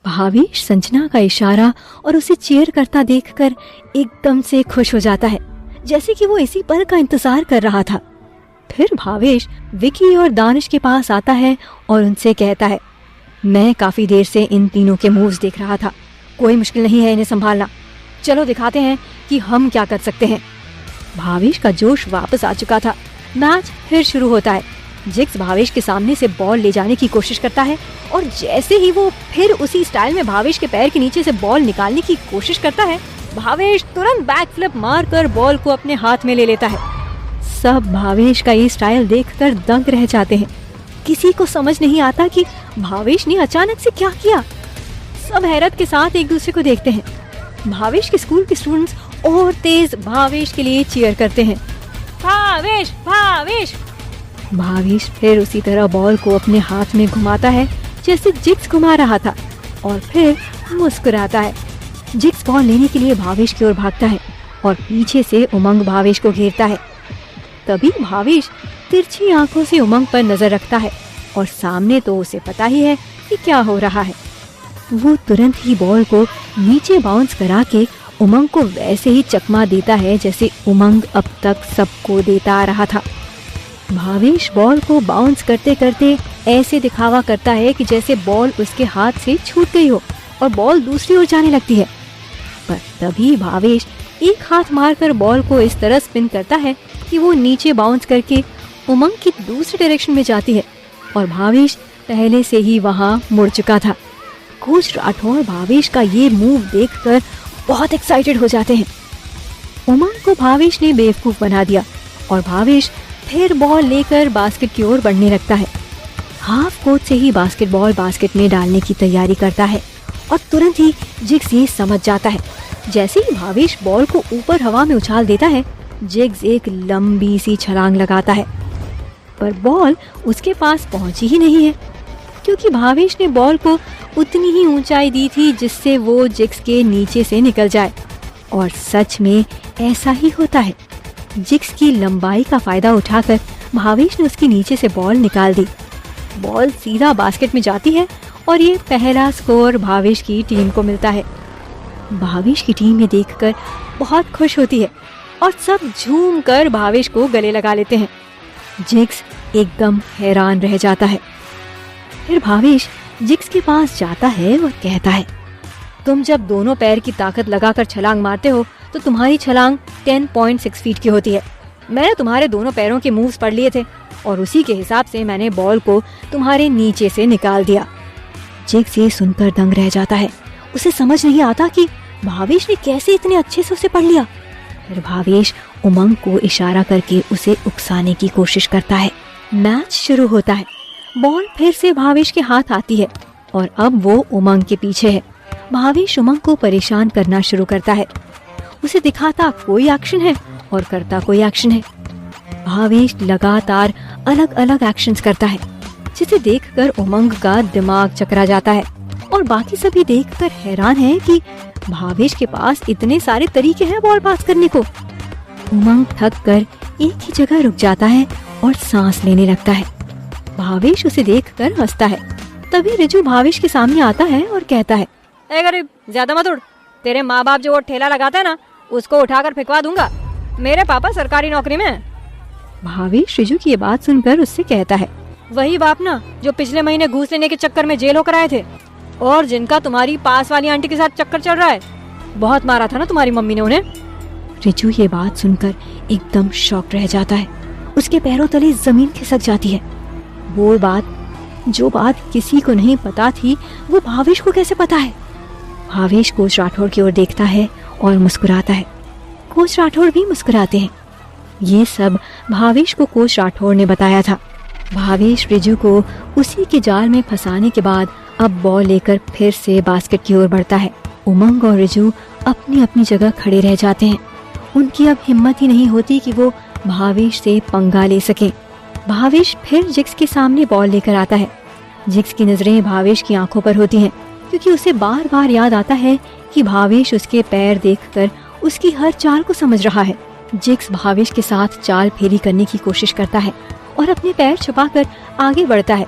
भावेश संजना का इशारा और उसे चीयर करता देखकर एकदम से खुश हो जाता है, जैसे कि वो इसी पल का इंतजार कर रहा था। फिर भावेश विकी और दानिश के पास आता है और उनसे कहता है, मैं काफी देर से इन तीनों के मूव्स देख रहा था, कोई मुश्किल नहीं है इन्हें संभालना, चलो दिखाते हैं कि हम क्या कर सकते हैं। भावेश का जोश वापस आ चुका था। मैच फिर शुरू होता है। जिक्स भावेश के सामने से बॉल ले जाने की कोशिश करता है और जैसे ही वो फिर उसी स्टाइल में भावेश के पैर के नीचे से बॉल निकालने की कोशिश करता है, भावेश तुरंत बैक फ्लिप मारकर बॉल को अपने हाथ में ले लेता है। सब भावेश का ये स्टाइल देखकर दंग रह जाते हैं। किसी को समझ नहीं आता कि भावेश ने अचानक से क्या किया। सब हैरत के साथ एक दूसरे को देखते हैं। भावेश के स्कूल के स्टूडेंट्स और तेज भावेश के लिए चीयर करते हैं। भावेश भावेश। भावेश फिर उसी तरह बॉल को अपने हाथ में घुमाता है जैसे जिक्स घुमा रहा था और फिर मुस्कुराता है। जिक्स बॉल लेने के लिए भावेश की ओर भागता है और पीछे से उमंग भावेश को घेरता है। तभी भावेश तिरछी आंखों से उमंग पर नजर रखता है और सामने तो उसे पता ही है कि क्या हो रहा है। वो तुरंत ही बॉल को नीचे बाउंस करा के उमंग को वैसे ही चकमा देता है जैसे उमंग अब तक सबको देता आ रहा था। भावेश बॉल को बाउंस करते करते ऐसे दिखावा करता है कि जैसे बॉल उसके हाथ से छूट गई हो और बॉल दूसरी ओर जाने लगती है। पर तभी भावेश एक हाथ मारकर बॉल को इस तरह स्पिन करता है कि वो नीचे बाउंस करके उमंग की दूसरी डायरेक्शन में जाती है और भावेश पहले से ही वहां मुड़ चुका था। कोच राठौर भावेश का ये मूव देखकर बहुत एक्साइटेड हो जाते हैं। उमंग को भावेश ने बेवकूफ बना दिया और भावेश फिर बॉल लेकर बास्केट की ओर बढ़ने लगता है। हाफ कोर्ट से ही बास्केटबॉल बास्केट में डालने की तैयारी करता है और तुरंत ही जिग्स ये समझ जाता है। जैसे ही भावेश बॉल को ऊपर हवा में उछाल देता है, जिग्स एक लंबी सी छलांग लगाता है, पर बॉल उसके पास पहुंची ही नहीं है क्योंकि भावेश ने बॉल को उतनी ही ऊंचाई दी थी जिससे वो जिग्स के नीचे से निकल जाए। और सच में ऐसा ही होता है। जिग्स की लंबाई का फायदा उठाकर भावेश ने उसके नीचे से बॉल निकाल दी। बॉल सीधा बास्केट में जाती है और ये पहला स्कोर भावेश की टीम को मिलता है। भावेश की टीम में देखकर बहुत खुश होती है और सब झूम कर भावेश को गले लगा लेते हैं। जिग्स एकदम हैरान रह जाता है। फिर भावेश जिग्स के पास जाता है और कहता है, तुम जब दोनों पैर की ताकत लगाकर छलांग मारते हो तो तुम्हारी छलांग 10.6 फीट की होती है। मैंने तुम्हारे दोनों पैरों के मूव्स पढ़ लिए थे और उसी के हिसाब से मैंने बॉल को तुम्हारे नीचे से निकाल दिया। जिग्स ये सुनकर दंग रह जाता है। उसे समझ नहीं आता कि भावेश ने कैसे इतने अच्छे से उसे पढ़ लिया। फिर भावेश उमंग को इशारा करके उसे उकसाने की कोशिश करता है। मैच शुरू होता है। बॉल फिर से भावेश के हाथ आती है और अब वो उमंग के पीछे है। भावेश उमंग को परेशान करना शुरू करता है। उसे दिखाता कोई एक्शन है और करता कोई एक्शन है। भावेश लगातार अलग अलग एक्शंस करता है जिसे देखकर उमंग का दिमाग चकरा जाता है और बाकी सभी देखकर हैरान है कि भावेश के पास इतने सारे तरीके हैं बॉल पास करने को। उमंग थक कर एक ही जगह रुक जाता है और सांस लेने लगता है। भावेश उसे देखकर हंसता है। तभी रिजू भावेश के सामने आता है और कहता है, ए गरीब, ज्यादा मत उड़। तेरे माँ बाप जो वो ठेला लगाता है ना, उसको उठाकर फेंकवा दूंगा। मेरे पापा सरकारी नौकरी में हैं। भावेश रिजू की ये बात सुनकर उससे कहता है, वही बाप ना जो पिछले महीने घूस लेने के चक्कर में जेल होकर आए थे और जिनका तुम्हारी पास वाली आंटी के साथ चक्कर चल रहा है। बहुत मारा था ना तुम्हारी मम्मी ने उन्हें। रिजू ये बात सुनकर एकदम शॉक रह जाता है। उसके पैरों तले जमीन खिसक जाती है। जो बात किसी को नहीं पता थी वो भावेश को कैसे पता है। भावेश कोच राठौर की ओर देखता है और मुस्कुराता है। कोच राठौर भी मुस्कुराते हैं। ये सब भावेश को कोच राठौर ने बताया था। भावेश रिजू को उसी के जाल में फंसाने के बाद अब बॉल लेकर फिर से बास्केट की ओर बढ़ता है। उमंग और रिजू अपनी अपनी जगह खड़े रह जाते हैं। उनकी अब हिम्मत ही नहीं होती कि वो भावेश से पंगा ले सके। भावेश फिर जिग्स के सामने बॉल लेकर आता है। जिग्स की नजरें भावेश की आंखों पर होती हैं क्योंकि उसे बार बार याद आता है कि भावेश उसके पैर देखकर उसकी हर चाल को समझ रहा है। जिग्स भावेश के साथ चाल फेरी करने की कोशिश करता है और अपने पैर छुपाकर आगे बढ़ता है।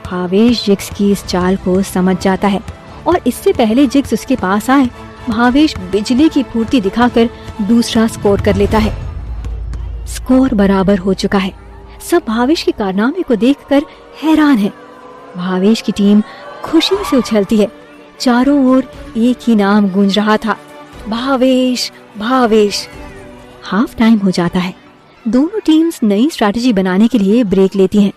भावेश जिग्स की इस चाल को समझ जाता है और इससे पहले जिग्स उसके पास आए, भावेश बिजली की फुर्ती दिखाकर दूसरा स्कोर कर लेता है। स्कोर बराबर हो चुका है। सब भावेश के कारनामे को देखकर हैरान है। भावेश की टीम खुशी से उछलती है। चारों ओर एक ही नाम गूंज रहा था, भावेश भावेश। हाफ टाइम हो जाता है। दोनों टीम्स नई स्ट्रैटेजी बनाने के लिए ब्रेक लेती हैं।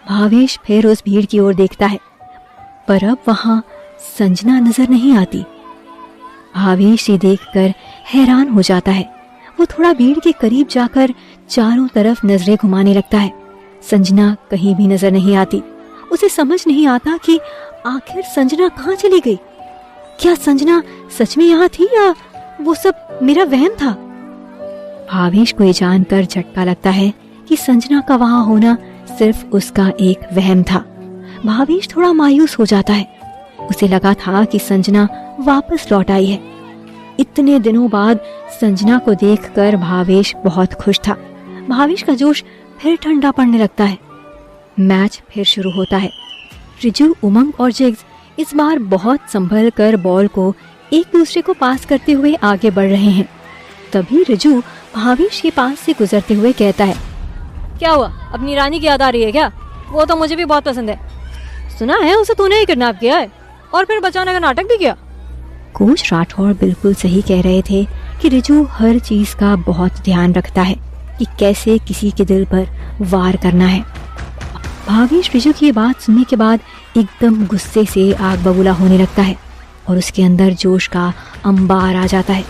भावेश फिर उस भीड़ की ओर देखता है, पर अब वहां संजना नजर नहीं आती। भावेश ये देखकर हैरान हो जाता है। वो थोड़ा भीड़ के करीब जाकर चारों तरफ नजरें घुमाने लगता है। संजना कहीं भी नजर नहीं आती। उसे समझ नहीं आता कि आखिर संजना कहाँ चली गई। क्या संजना सच में यहाँ थी या वो सब मेरा वहम था? भावेश को ये जानकर झटका लगता है कि संजना का वहां होना सिर्फ उसका एक वहम था। भावेश थोड़ा मायूस हो जाता है। उसे लगा था कि संजना वापस लौट आई है। इतने दिनों बाद संजना को देखकर भावेश बहुत खुश था। भावेश का जोश फिर ठंडा पड़ने लगता है। मैच फिर शुरू होता है। रिजू, उमंग और जिग्स इस बार बहुत संभल कर बॉल को एक दूसरे को पास करते हुए आगे बढ़ रहे हैं। तभी रिजू भावेश के पास से गुजरते हुए कहता है, क्या हुआ, अपनी रानी की याद आ रही है क्या? वो तो मुझे भी बहुत पसंद है। सुना है उसे तूने ही किडनैप किया है और फिर बचाने का नाटक भी किया। कोच राठौड़ बिल्कुल सही कह रहे थे कि रिजू हर चीज का बहुत ध्यान रखता है कि कैसे किसी के दिल पर वार करना है। भावेश रिजू की ये बात सुनने के बाद एकदम गुस्से से आग बबूला होने लगता है और उसके अंदर जोश का अंबार आ जाता है।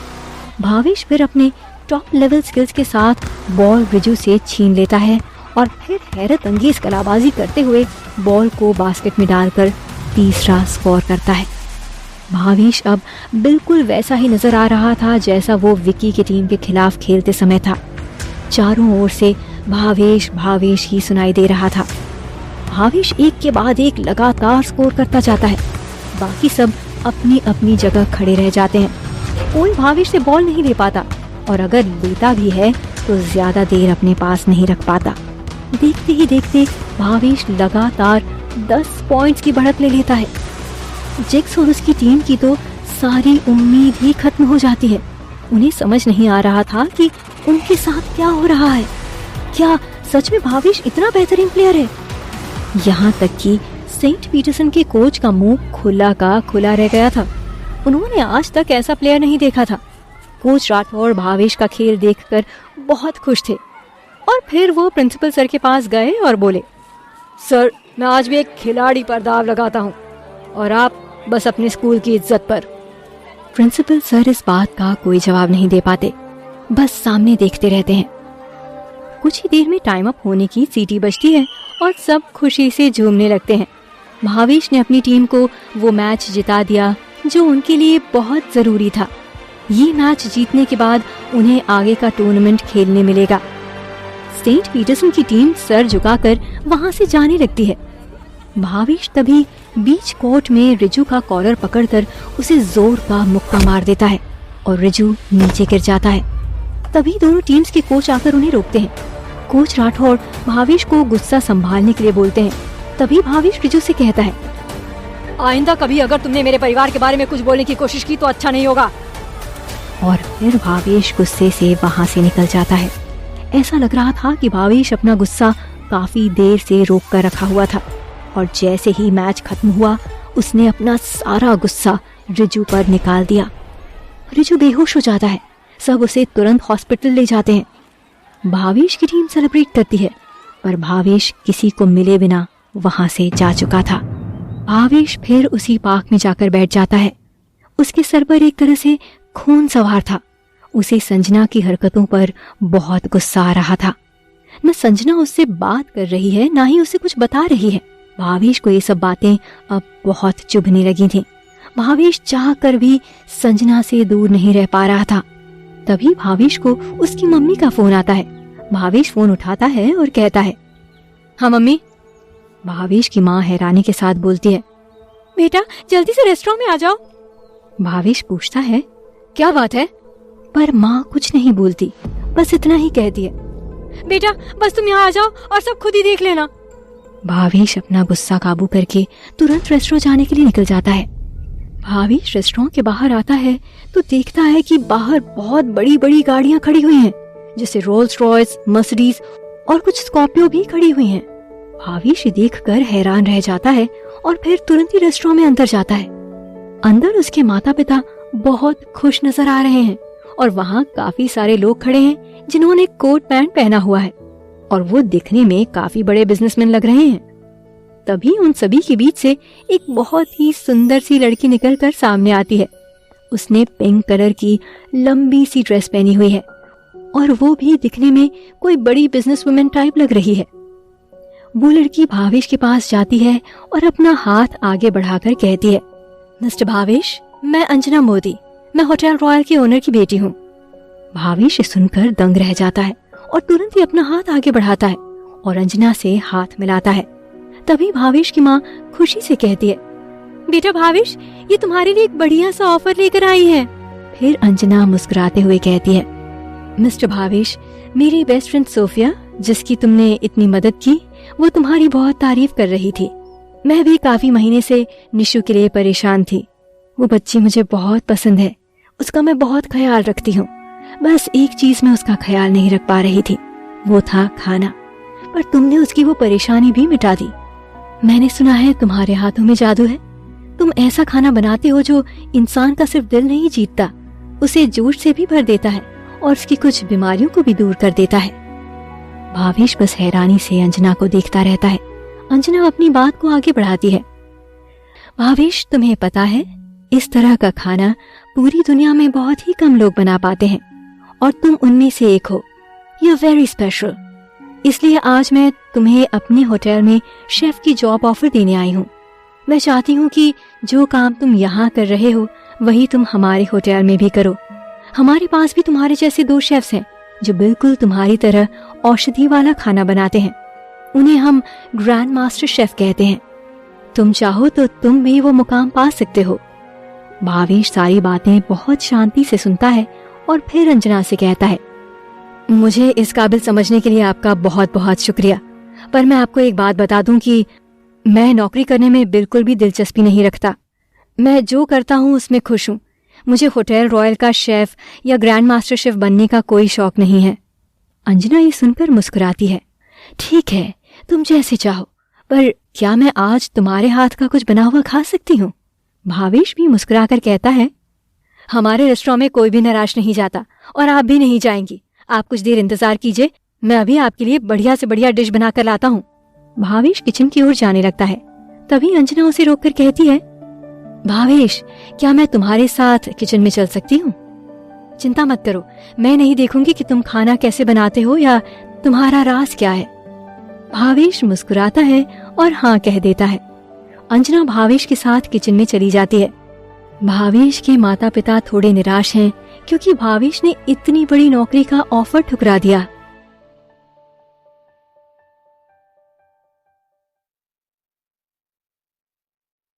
भावेश फिर अपने टॉप लेवल स्किल्स के साथ बॉल रिजू से छीन लेता है और फिर हैरत अंगेज कलाबाजी करते हुए बॉल को बास्केट में डालकर तीसरा स्कोर करता है। भावेश अब बिल्कुल वैसा ही नजर आ रहा था जैसा वो विकी की टीम के खिलाफ खेलते समय था। चारों ओर से भावेश भावेश ही सुनाई दे रहा था। भावेश एक के बाद एक लगातार स्कोर करता जाता है। बाकी सब अपनी अपनी जगह खड़े रह जाते हैं। कोई भावेश से बॉल नहीं ले पाता और अगर लेता भी है तो ज्यादा देर अपने पास नहीं रख पाता। देखते ही देखते भावेश लगातार 10 पॉइंट्स की बढ़त ले लेता है। जिग्स और उसकी टीम की तो सारी उम्मीद ही खत्म हो जाती है। उन्हें समझ नहीं आ रहा था कि उनके साथ क्या हो रहा है। क्या सच में भावेश इतना बेहतरीन प्लेयर है? यहाँ तक कि सेंट पीटरसन के कोच का मुंह खुला का खुला रह गया था। उन्होंने आज तक ऐसा प्लेयर नहीं देखा था। कोच राठौड़ भावेश का खेल देखकर बहुत खुश थे और फिर वो प्रिंसिपल सर के पास गए और बोले, सर मैं आज भी एक खिलाड़ी पर दाव लगाता हूँ और आप बस अपने स्कूल की इज्जत पर। प्रिंसिपल सर इस बात का कोई जवाब नहीं दे पाते, बस सामने देखते रहते हैं। कुछ ही देर में टाइम अप होने की सीटी बजती है और सब खुशी से झूमने लगते हैं। भावेश ने अपनी टीम को वो मैच जिता दिया जो उनके लिए बहुत जरूरी था। ये मैच जीतने के बाद उन्हें आगे का टूर्नामेंट खेलने मिलेगा। सेंट पीटरसन की टीम सर झुकाकर वहां से जाने लगती है। भावेश तभी बीच कोर्ट में रिजू का कॉलर पकड़कर उसे जोर का मुक्का मार देता है और रिजू नीचे गिर जाता है। तभी दोनों टीम्स के कोच आकर उन्हें रोकते हैं। कोच राठौड़ भावेश को गुस्सा संभालने के लिए बोलते हैं। तभी भावेश रिजू से कहता है, आइंदा कभी अगर तुमने मेरे परिवार के बारे में कुछ बोलने की कोशिश की तो अच्छा नहीं होगा। और फिर भावेश गुस्से से वहां से निकल जाता है। ऐसा लग रहा था कि भावेश अपना गुस्सा काफी देर से रोक कर रखा हुआ था और जैसे ही मैच खत्म हुआ उसने अपना सारा गुस्सा रिजू पर निकाल दिया। रिजू बेहोश हो जाता है। सब उसे तुरंत हॉस्पिटल ले जाते हैं। भावेश की टीम सेलिब्रेट करती है पर भावेश किसी को मिले बिना वहां से जा चुका था। भावेश फिर उसी पार्क में जाकर बैठ जाता है। उसके सर पर एक तरह से खून सवार था। उसे संजना की हरकतों पर बहुत गुस्सा आ रहा था। न संजना उससे बात कर रही है ना ही उसे कुछ बता रही है। भावेश को ये सब बातें अब बहुत चुभने लगी थीं। भावेश चाह कर भी संजना से दूर नहीं रह पा रहा था। तभी भावेश को उसकी मम्मी का फोन आता है। भावेश फोन उठाता है और कहता है, हाँ मम्मी। भावेश की माँ हैरानी के साथ बोलती है, बेटा जल्दी से रेस्टोरेंट में आ जाओ। भावेश पूछता है, क्या बात है? पर माँ कुछ नहीं बोलती, बस इतना ही कहती है, बेटा बस तुम यहाँ आ जाओ और सब खुद ही देख लेना। भावेश अपना गुस्सा काबू करके तुरंत रेस्टोरेंट जाने के लिए निकल जाता है। भावेश रेस्टोरेंट के बाहर आता है तो देखता है कि बाहर बहुत बड़ी बड़ी गाड़ियां खड़ी हुई हैं, जैसे रोल्स रॉयस, मर्सिडीज और कुछ स्कॉर्पियो भी खड़ी हुई हैं। भावेश देखकर हैरान रह जाता है और फिर तुरंत ही रेस्टोरेंट में अंदर जाता है। अंदर उसके माता पिता बहुत खुश नजर आ रहे हैं और वहाँ काफी सारे लोग खड़े हैं जिन्होंने कोट पैंट पहना हुआ है और वो दिखने में काफी बड़े बिजनेसमैन लग रहे हैं। तभी उन सभी के बीच से एक बहुत ही सुंदर सी लड़की निकलकर सामने आती है। उसने पिंक कलर की लंबी सी ड्रेस पहनी हुई है और वो भी दिखने में कोई बड़ी बिजनेस वुमेन टाइप लग रही है। वो लड़की भावेश के पास जाती है और अपना हाथ आगे बढ़ाकर कहती है, मिस्टर भावेश, मैं अंजना मोदी, मैं होटल रॉयल के ओनर की बेटी हूँ। भावेश सुनकर दंग रह जाता है और तुरंत ही अपना हाथ आगे बढ़ाता है और अंजना से हाथ मिलाता है। तभी भावेश की माँ खुशी से कहती है, बेटा भावेश, ये तुम्हारे लिए एक बढ़िया सा ऑफर लेकर आई है। फिर अंजना मुस्कुराते हुए कहती है, मिस्टर भावेश, मेरी बेस्ट फ्रेंड सोफिया, जिसकी तुमने इतनी मदद की, वो तुम्हारी बहुत तारीफ कर रही थी। मैं भी काफी महीने से निशु के लिए परेशान थी। वो बच्ची मुझे बहुत पसंद है, उसका मैं बहुत ख्याल रखती हूँ। बस एक चीज में उसका ख्याल नहीं रख पा रही थी, वो था खाना। पर तुमने उसकी वो परेशानी भी मिटा दी। मैंने सुना है तुम्हारे हाथों में जादू है। तुम ऐसा खाना बनाते हो जो इंसान का सिर्फ दिल नहीं जीतता, उसे जोश से भी भर देता है और उसकी कुछ बीमारियों को भी दूर कर देता है। भावेश बस हैरानी से अंजना को देखता रहता है। अंजना अपनी बात को आगे बढ़ाती है, भावेश, तुम्हें पता है, इस तरह का खाना पूरी दुनिया में बहुत ही कम लोग बना पाते हैं और तुम उनमें से एक हो। You are very special. इसलिए आज मैं तुम्हें अपने होटल में शेफ की जॉब ऑफर देने आई हूँ। मैं चाहती हूँ कि जो काम तुम यहाँ कर रहे हो वही तुम हमारे होटल में भी करो। हमारे पास भी तुम्हारे जैसे 2 शेफ्स हैं जो बिल्कुल तुम्हारी तरह औषधि वाला खाना बनाते हैं। उन्हें हम ग्रैंड मास्टर शेफ कहते हैं। तुम चाहो तो तुम भी वो मुकाम पा सकते हो। भावेश सारी बातें बहुत शांति से सुनता है और फिर अंजना से कहता है, मुझे इस काबिल समझने के लिए आपका बहुत बहुत शुक्रिया। पर मैं आपको एक बात बता दूं कि मैं नौकरी करने में बिल्कुल भी दिलचस्पी नहीं रखता। मैं जो करता हूँ उसमें खुश हूँ। मुझे होटल रॉयल का शेफ या ग्रैंड मास्टर शेफ बनने का कोई शौक नहीं है। अंजना ये सुनकर मुस्कुराती है, ठीक है, तुम जैसे चाहो, पर क्या मैं आज तुम्हारे हाथ का कुछ बना हुआ खा सकती हूँ? भावेश भी मुस्कुराकर कहता है, हमारे रेस्टोरेंट में कोई भी नाराज नहीं जाता और आप भी नहीं जाएंगी। आप कुछ देर इंतजार कीजिए, मैं अभी आपके लिए बढ़िया से बढ़िया डिश बनाकर लाता हूँ। भावेश किचन की ओर जाने लगता है। तभी अंजना उसे रोककर कहती है, भावेश, क्या मैं तुम्हारे साथ किचन में चल सकती हूँ? चिंता मत करो, मैं नहीं देखूंगी कि तुम खाना कैसे बनाते हो या तुम्हारा राज क्या है। भावेश मुस्कुराता है और हाँ कह देता है। अंजना भावेश के साथ किचन में चली जाती है। भावेश के माता पिता थोड़े निराश हैं क्योंकि भावेश ने इतनी बड़ी नौकरी का ऑफर ठुकरा दिया।